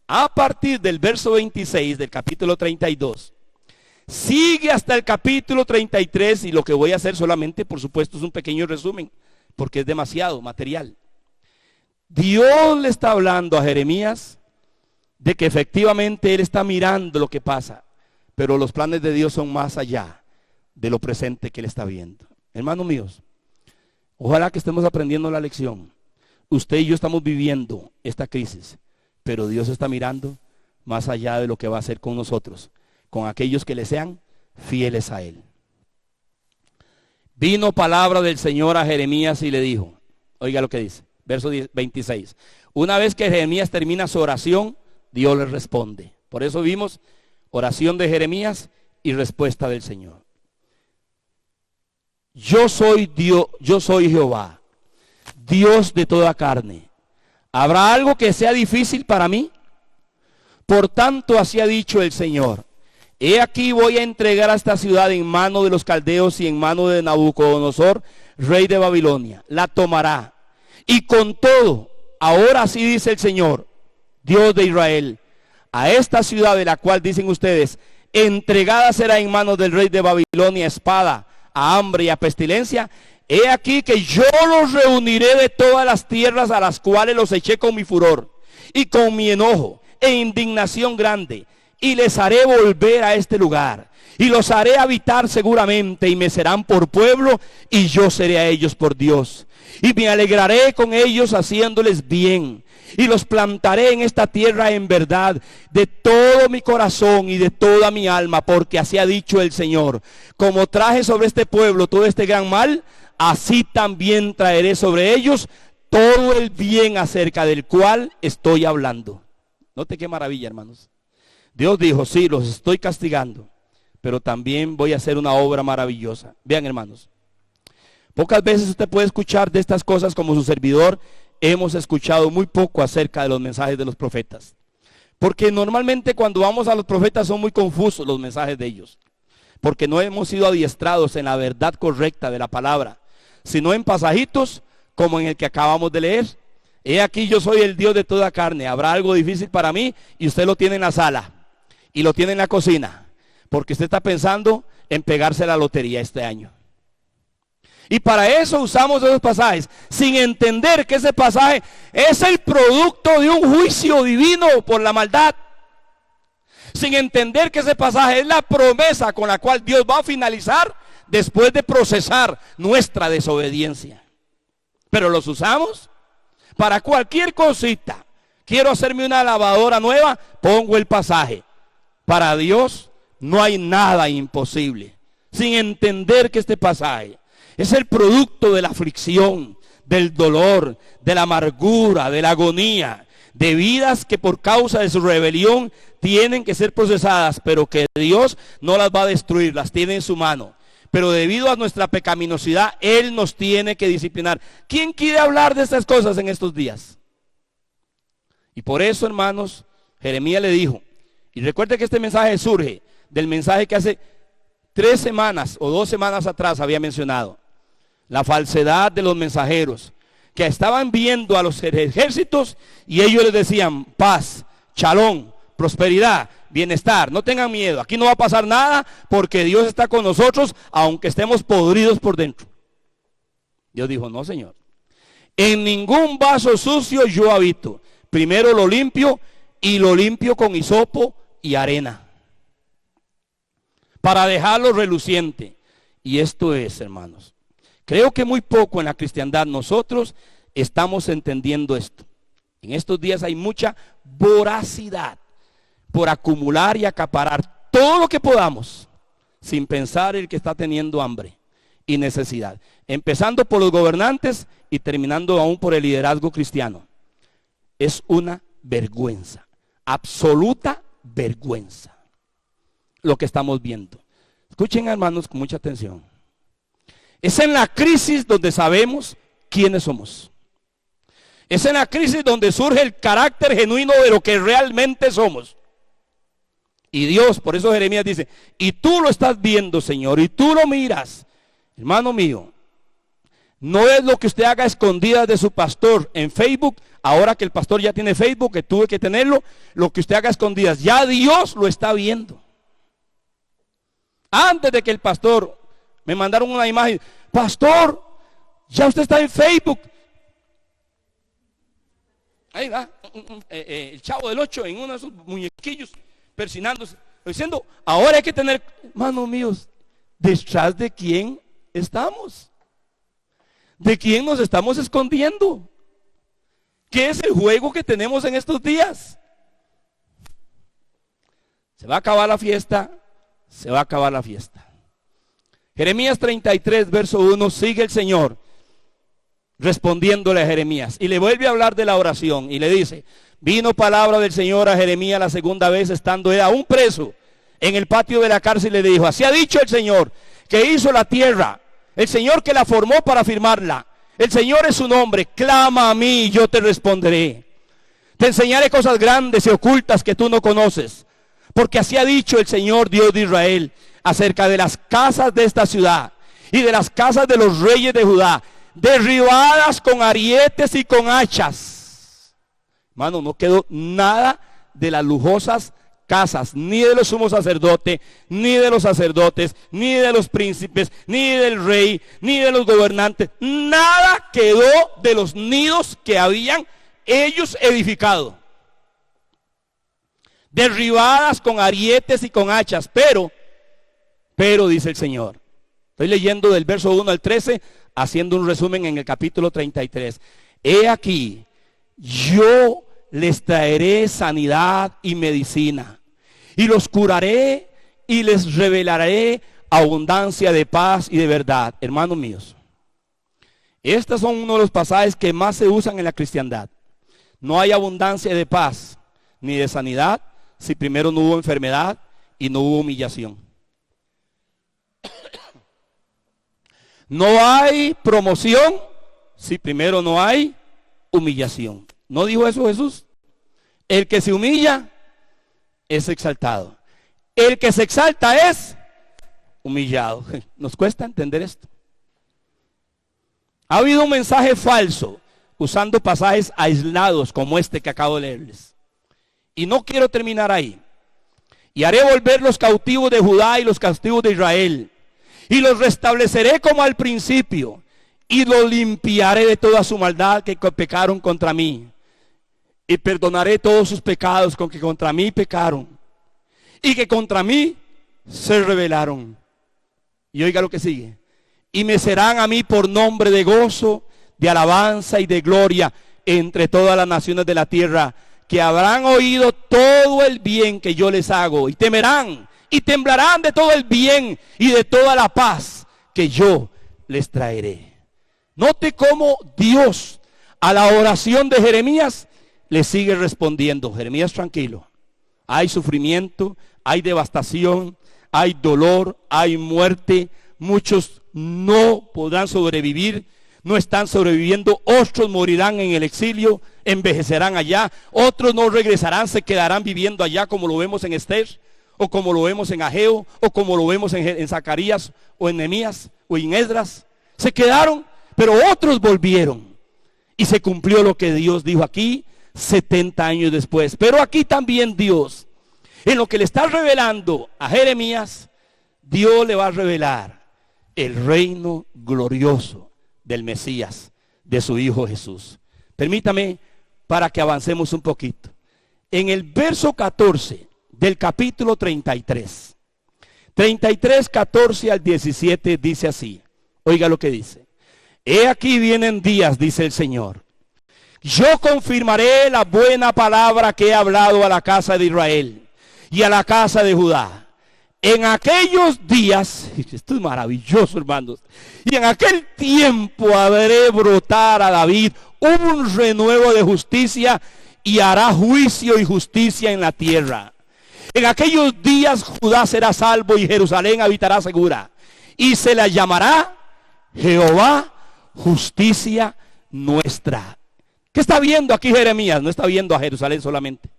A partir del verso 26 del capítulo 32, sigue hasta el capítulo 33, y lo que voy a hacer solamente, por supuesto, es un pequeño resumen, porque es demasiado material. Dios le está hablando a Jeremías de que efectivamente él está mirando lo que pasa, pero los planes de Dios son más allá de lo presente que él está viendo. Hermanos míos, ojalá que estemos aprendiendo la lección. Usted y yo estamos viviendo esta crisis, pero Dios está mirando más allá de lo que va a hacer con nosotros, con aquellos que le sean fieles a él. Vino palabra del Señor a Jeremías y le dijo, oiga lo que dice, verso 26. Una vez que Jeremías termina su oración, Dios le responde. Por eso vimos oración de Jeremías y respuesta del Señor. Yo soy Dios, yo soy Jehová, Dios de toda carne. ¿Habrá algo que sea difícil para mí? Por tanto, así ha dicho el Señor. He aquí voy a entregar a esta ciudad en mano de los caldeos y en mano de Nabucodonosor, rey de Babilonia. La tomará. Y con todo, ahora así dice el Señor, Dios de Israel, a esta ciudad de la cual dicen ustedes, entregada será en manos del rey de Babilonia a espada, a hambre y a pestilencia. He aquí que yo los reuniré de todas las tierras a las cuales los eché con mi furor y con mi enojo e indignación grande, y les haré volver a este lugar, y los haré habitar seguramente, y me serán por pueblo, y yo seré a ellos por Dios, y me alegraré con ellos haciéndoles bien, y los plantaré en esta tierra en verdad, de todo mi corazón y de toda mi alma, porque así ha dicho el Señor, como traje sobre este pueblo todo este gran mal, así también traeré sobre ellos todo el bien acerca del cual estoy hablando. Note qué maravilla, hermanos. Dios dijo, sí, los estoy castigando, pero también voy a hacer una obra maravillosa. Vean, hermanos, pocas veces usted puede escuchar de estas cosas. Como su servidor, hemos escuchado muy poco acerca de los mensajes de los profetas. Porque normalmente cuando vamos a los profetas son muy confusos los mensajes de ellos. Porque no hemos sido adiestrados en la verdad correcta de la palabra, sino en pasajitos como en el que acabamos de leer. He aquí, yo soy el Dios de toda carne. Habrá algo difícil para mí y usted lo tiene en la sala y lo tiene en la cocina, porque usted está pensando en pegarse la lotería este año. Y para eso usamos esos pasajes, sin entender que ese pasaje es el producto de un juicio divino por la maldad. Sin entender que ese pasaje es la promesa con la cual Dios va a finalizar después de procesar nuestra desobediencia. Pero los usamos para cualquier cosita. Quiero hacerme una lavadora nueva, pongo el pasaje. Para Dios no hay nada imposible. Sin entender que este pasaje es el producto de la aflicción, del dolor, de la amargura, de la agonía, de vidas que por causa de su rebelión tienen que ser procesadas, pero que Dios no las va a destruir, las tiene en su mano. Pero debido a nuestra pecaminosidad, Él nos tiene que disciplinar. ¿Quién quiere hablar de estas cosas en estos días? Y por eso, hermanos, Jeremías le dijo, y recuerde que este mensaje surge del mensaje que hace 3 semanas o 2 semanas atrás había mencionado. La falsedad de los mensajeros que estaban viendo a los ejércitos y ellos les decían paz, shalom, prosperidad, bienestar, no tengan miedo, aquí no va a pasar nada porque Dios está con nosotros aunque estemos podridos por dentro. Dios dijo, no, Señor, en ningún vaso sucio yo habito, primero lo limpio y lo limpio con hisopo y arena para dejarlo reluciente. Y esto es, hermanos, creo que muy poco en la cristiandad nosotros estamos entendiendo esto. En estos días hay mucha voracidad por acumular y acaparar todo lo que podamos, sin pensar el que está teniendo hambre y necesidad. Empezando por los gobernantes y terminando aún por el liderazgo cristiano. Es una vergüenza, absoluta vergüenza, lo que estamos viendo. Escuchen, hermanos, con mucha atención. Es en la crisis donde sabemos quiénes somos. Es en la crisis donde surge el carácter genuino de lo que realmente somos. Y Dios, por eso Jeremías dice, y tú lo estás viendo, Señor, y tú lo miras. Hermano mío, no es lo que usted haga a escondidas de su pastor en Facebook, ahora que el pastor ya tiene Facebook, que tuve que tenerlo, lo que usted haga a escondidas, ya Dios lo está viendo. Antes de que el pastor me mandaron una imagen, pastor, ya usted está en Facebook. Ahí va, el Chavo del 8 en uno de sus muñequillos, persinándose, diciendo, ahora hay que tener, hermanos míos, ¿detrás de quién estamos? ¿De quién nos estamos escondiendo? ¿Qué es el juego que tenemos en estos días? Se va a acabar la fiesta, se va a acabar la fiesta. Jeremías 33, verso 1, sigue el Señor respondiéndole a Jeremías y le vuelve a hablar de la oración y le dice, vino palabra del Señor a Jeremías la segunda vez estando él aún preso en el patio de la cárcel y le dijo, así ha dicho el Señor que hizo la tierra, el Señor que la formó para firmarla, el Señor es su nombre, clama a mí y yo te responderé, te enseñaré cosas grandes y ocultas que tú no conoces, porque así ha dicho el Señor Dios de Israel acerca de las casas de esta ciudad y de las casas de los reyes de Judá, derribadas con arietes y con hachas. Hermano, no quedó nada de las lujosas casas, ni de los sumos sacerdotes, ni de los sacerdotes, ni de los príncipes, ni del rey, ni de los gobernantes. Nada quedó de los nidos que habían ellos edificado. Derribadas con arietes y con hachas, pero dice el Señor. Estoy leyendo del verso 1 al 13, haciendo un resumen en el capítulo 33. He aquí, yo les traeré sanidad y medicina, y los curaré y les revelaré abundancia de paz y de verdad. Hermanos míos, estos son uno de los pasajes que más se usan en la cristiandad. No hay abundancia de paz ni de sanidad si primero no hubo enfermedad y no hubo humillación. No hay promoción si primero no hay humillación. ¿No dijo eso Jesús? El que se humilla es exaltado. El que se exalta es humillado. Nos cuesta entender esto. Ha habido un mensaje falso usando pasajes aislados como este que acabo de leerles. Y no quiero terminar ahí. Y haré volver los cautivos de Judá y los cautivos de Israel. Y los restableceré como al principio. Y los limpiaré de toda su maldad que pecaron contra mí. Y perdonaré todos sus pecados con que contra mí pecaron. Y que contra mí se rebelaron. Y oiga lo que sigue. Y me serán a mí por nombre de gozo, de alabanza y de gloria entre todas las naciones de la tierra, que habrán oído todo el bien que yo les hago, y temerán y temblarán de todo el bien y de toda la paz que yo les traeré. Note cómo Dios a la oración de Jeremías le sigue respondiendo. Jeremías, tranquilo. Hay sufrimiento, hay devastación, hay dolor, hay muerte. Muchos no podrán sobrevivir, no están sobreviviendo. Otros morirán en el exilio, envejecerán allá. Otros no regresarán, se quedarán viviendo allá, como lo vemos en Esther, o como lo vemos en Ageo, o como lo vemos en Zacarías, o en Nehemías, o en Esdras. Se quedaron, pero otros volvieron. Y se cumplió lo que Dios dijo aquí 70 años después. Pero aquí también Dios, en lo que le está revelando a Jeremías, Dios le va a revelar el reino glorioso del Mesías, de su Hijo Jesús. Permítame para que avancemos un poquito. En el verso 14 del capítulo 33, 14 al 17 dice así. Oiga lo que dice. He aquí vienen días, dice el Señor. Yo confirmaré la buena palabra que he hablado a la casa de Israel y a la casa de Judá. En aquellos días, esto es maravilloso, hermanos, y en aquel tiempo haré brotar a David un renuevo de justicia y hará juicio y justicia en la tierra. En aquellos días Judá será salvo y Jerusalén habitará segura. Y se la llamará Jehová justicia nuestra. ¿Qué está viendo aquí Jeremías? No está viendo a Jerusalén solamente,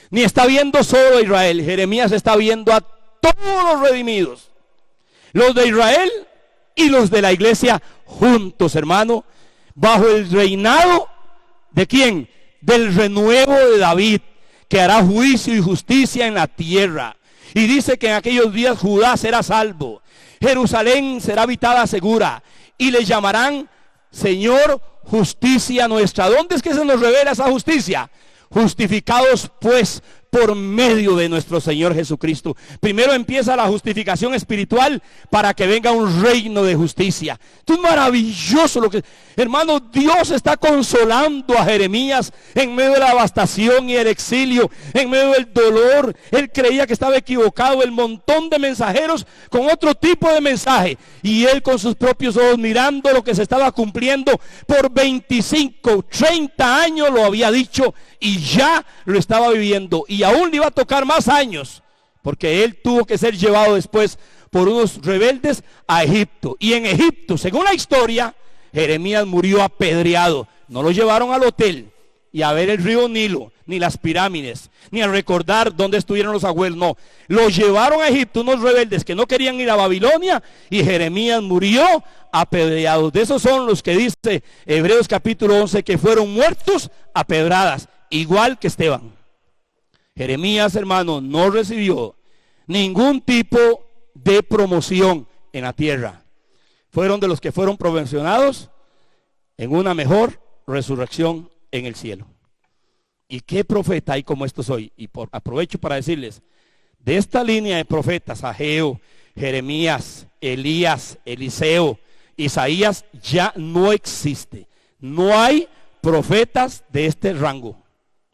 ni está viendo solo a Israel. Jeremías está viendo a todos los redimidos, los de Israel y los de la iglesia juntos, hermano, bajo el reinado ¿de quién? Del renuevo de David, que hará juicio y justicia en la tierra. Y dice que en aquellos días Judá será salvo, Jerusalén será habitada segura, y le llamarán Señor justicia nuestra. ¿Dónde es que se nos revela esa justicia? Justificados pues por medio de nuestro Señor Jesucristo. Primero empieza la justificación espiritual para que venga un reino de justicia. Esto es maravilloso lo que, hermano, Dios está consolando a Jeremías en medio de la devastación y el exilio, en medio del dolor. Él creía que estaba equivocado, el montón de mensajeros con otro tipo de mensaje, y él con sus propios ojos mirando lo que se estaba cumpliendo por 25, 30 años lo había dicho y ya lo estaba viviendo, y aún le iba a tocar más años, porque él tuvo que ser llevado después por unos rebeldes a Egipto. Y en Egipto, según la historia, Jeremías murió apedreado. No lo llevaron al hotel y a ver el río Nilo, ni las pirámides, ni a recordar dónde estuvieron los abuelos. No, lo llevaron a Egipto unos rebeldes que no querían ir a Babilonia, y Jeremías murió apedreado. De esos son los que dice Hebreos capítulo 11, que fueron muertos a pedradas, igual que Esteban. Jeremías, hermano, no recibió ningún tipo de promoción en la tierra. Fueron de los que fueron promocionados en una mejor resurrección en el cielo. ¿Y qué profeta hay como estos hoy? Y aprovecho para decirles, de esta línea de profetas, Ageo, Jeremías, Elías, Eliseo, Isaías, ya no existe. No hay profetas de este rango.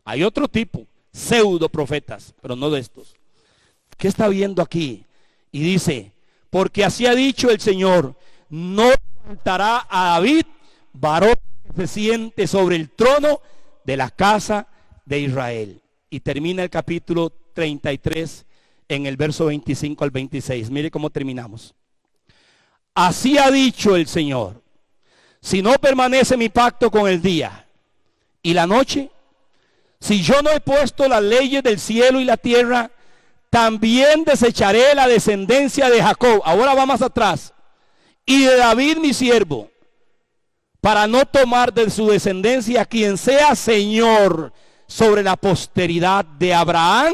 Hay otro tipo, pseudo profetas, pero no de estos. ¿Qué está viendo aquí? Y dice, porque así ha dicho el Señor, no faltará a David varón que se siente sobre el trono de la casa de Israel. Y termina el capítulo 33 en el verso 25 al 26. Mire cómo terminamos. Así ha dicho el Señor. Si no permanece mi pacto con el día y la noche, si yo no he puesto las leyes del cielo y la tierra, también desecharé la descendencia de Jacob. Ahora va más atrás. Y de David mi siervo, para no tomar de su descendencia quien sea Señor sobre la posteridad de Abraham,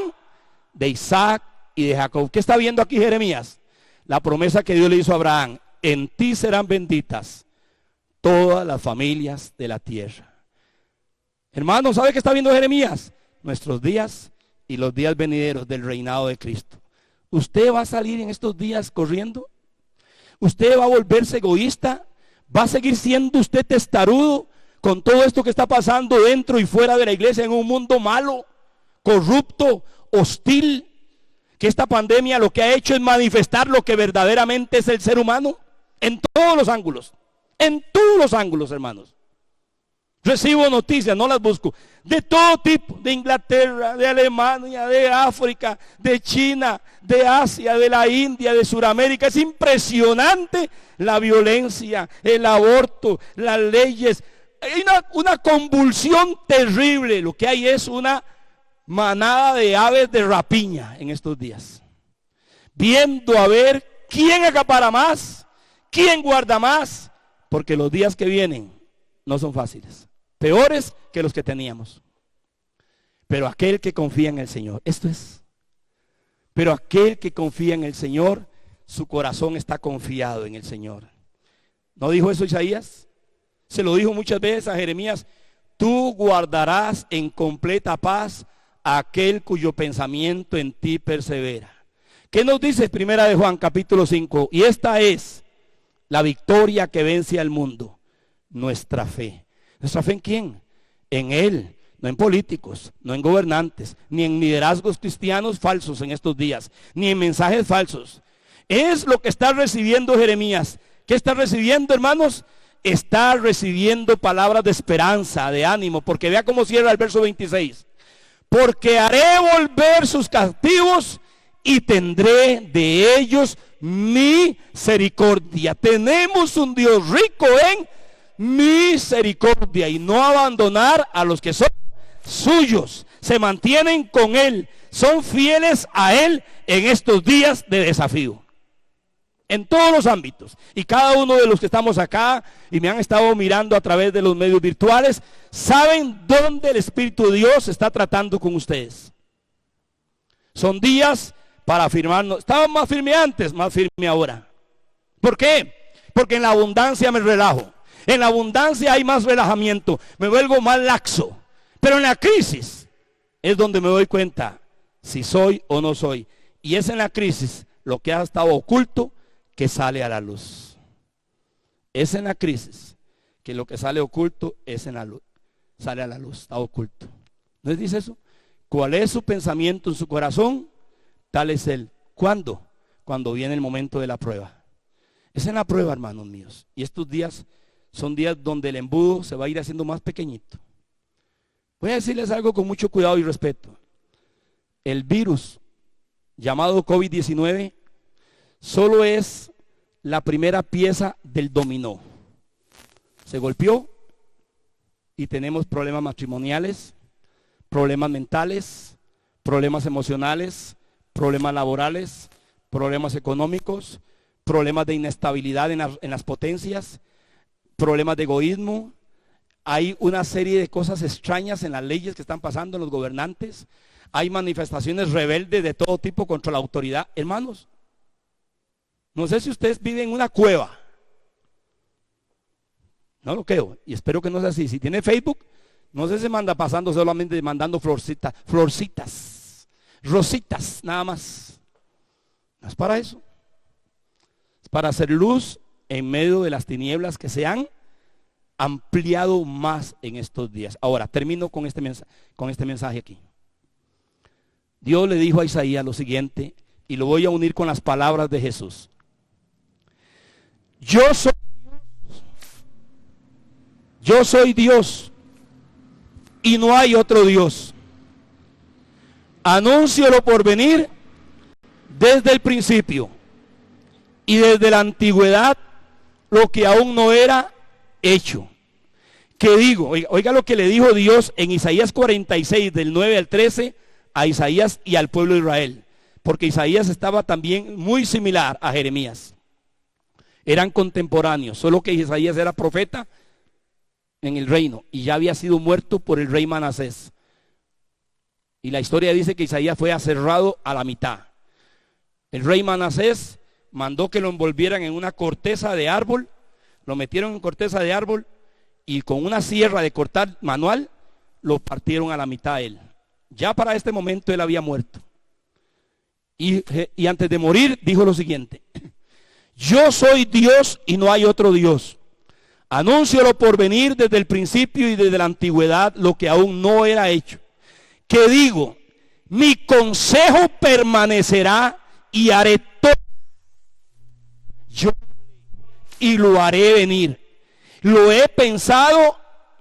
de Isaac y de Jacob. ¿Qué está viendo aquí Jeremías? La promesa que Dios le hizo a Abraham: en ti serán benditas todas las familias de la tierra. Hermano, ¿sabe qué está viendo Jeremías? Nuestros días y los días venideros del reinado de Cristo. ¿Usted va a salir en estos días corriendo? ¿Usted va a volverse egoísta? ¿Va a seguir siendo usted testarudo con todo esto que está pasando dentro y fuera de la iglesia en un mundo malo, corrupto, hostil? Que esta pandemia lo que ha hecho es manifestar lo que verdaderamente es el ser humano en todos los ángulos. En todos los ángulos, hermanos. Recibo noticias, no las busco, de todo tipo, de Inglaterra, de Alemania, de África, de China, de Asia, de la India, de Sudamérica. Es impresionante la violencia, el aborto, las leyes. Hay una convulsión terrible. Lo que hay es una manada de aves de rapiña en estos días, viendo a ver quién acapara más, quién guarda más, porque los días que vienen no son fáciles, peores que los que teníamos. Pero aquel que confía en el Señor, esto es, pero aquel que confía en el Señor, su corazón está confiado en el Señor. ¿No dijo eso Isaías? Se lo dijo muchas veces a Jeremías: tú guardarás en completa paz a aquel cuyo pensamiento en ti persevera. ¿Qué nos dice Primera de Juan capítulo 5? Y esta es la victoria que vence al mundo: nuestra fe. ¿Nuestra fe en quién? En Él, no en políticos, no en gobernantes, ni en liderazgos cristianos falsos en estos días, ni en mensajes falsos. Es lo que está recibiendo Jeremías. ¿Qué está recibiendo, hermanos? Está recibiendo palabras de esperanza, de ánimo, porque vea cómo cierra el verso 26. Porque haré volver sus cautivos y tendré de ellos misericordia. Tenemos un Dios rico en misericordia y no abandonar a los que son suyos. Se mantienen con Él, son fieles a Él en estos días de desafío. En todos los ámbitos. Y cada uno de los que estamos acá y me han estado mirando a través de los medios virtuales, saben dónde el Espíritu de Dios está tratando con ustedes. Son días para afirmarnos. Estaba más firme antes, más firme ahora. ¿Por qué? Porque en la abundancia me relajo. En la abundancia hay más relajamiento. Me vuelvo más laxo. Pero en la crisis es donde me doy cuenta si soy o no soy. Y es en la crisis lo que ha estado oculto que sale a la luz. Es en la crisis que lo que sale oculto es en la luz. Sale a la luz, está oculto. ¿No les dice eso? ¿Cuál es su pensamiento en su corazón? Tal es él. ¿Cuándo? Cuando viene el momento de la prueba. Es en la prueba, hermanos míos. Y estos días son días donde el embudo se va a ir haciendo más pequeñito. Voy a decirles algo con mucho cuidado y respeto. El virus llamado COVID-19 solo es la primera pieza del dominó. Se golpeó y tenemos problemas matrimoniales, problemas mentales, problemas emocionales, problemas laborales, problemas económicos, problemas de inestabilidad en las potencias, problemas de egoísmo. Hay una serie de cosas extrañas en las leyes que están pasando en los gobernantes. Hay manifestaciones rebeldes de todo tipo contra la autoridad. Hermanos, no sé si ustedes viven en una cueva. No lo creo y espero que no sea así. Si tiene Facebook, no sé si se manda pasando solamente mandando florcitas, rositas, nada más. No es para eso. Es para hacer luz en medio de las tinieblas que se han ampliado más en estos días. Ahora, termino con este mensaje aquí. Dios le dijo a Isaías lo siguiente, y lo voy a unir con las palabras de Jesús. Yo soy Dios y no hay otro Dios. Anuncio lo por venir desde el principio y desde la antigüedad lo que aún no era hecho. ¿Qué digo? Oiga lo que le dijo Dios en Isaías 46, del 9 al 13, a Isaías y al pueblo de Israel. Porque Isaías estaba también muy similar a Jeremías. Eran contemporáneos, solo que Isaías era profeta en el reino y ya había sido muerto por el rey Manasés. Y la historia dice que Isaías fue aserrado a la mitad. El rey Manasés mandó que lo envolvieran en una corteza de árbol, lo metieron en corteza de árbol y con una sierra de cortar manual lo partieron a la mitad a él. Ya para este momento él había muerto. Y antes de morir dijo lo siguiente: yo soy Dios y no hay otro Dios. Anuncio lo por venir desde el principio y desde la antigüedad, lo que aún no era hecho. Que digo, mi consejo permanecerá y haré todo. Yo y lo haré venir. Lo he pensado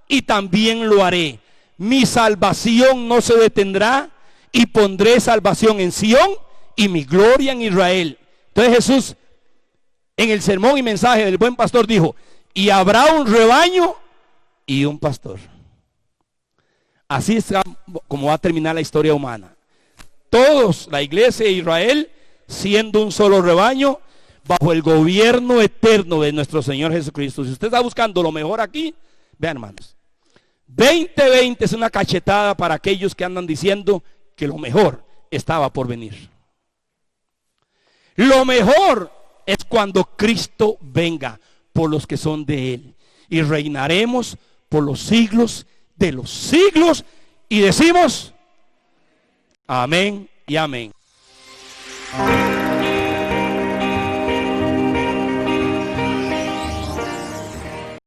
y también lo haré. Mi salvación no se detendrá y pondré salvación en Sión y mi gloria en Israel. Entonces Jesús, en el sermón y mensaje del buen pastor, dijo: y habrá un rebaño y un pastor. Así es como va a terminar la historia humana. Todos, la iglesia de Israel, siendo un solo rebaño, bajo el gobierno eterno de nuestro Señor Jesucristo. Si usted está buscando lo mejor aquí, vean, hermanos, 2020 es una cachetada para aquellos que andan diciendo que lo mejor estaba por venir. Lo mejor es cuando Cristo venga por los que son de Él, y reinaremos por los siglos de los siglos, y decimos amén y amén.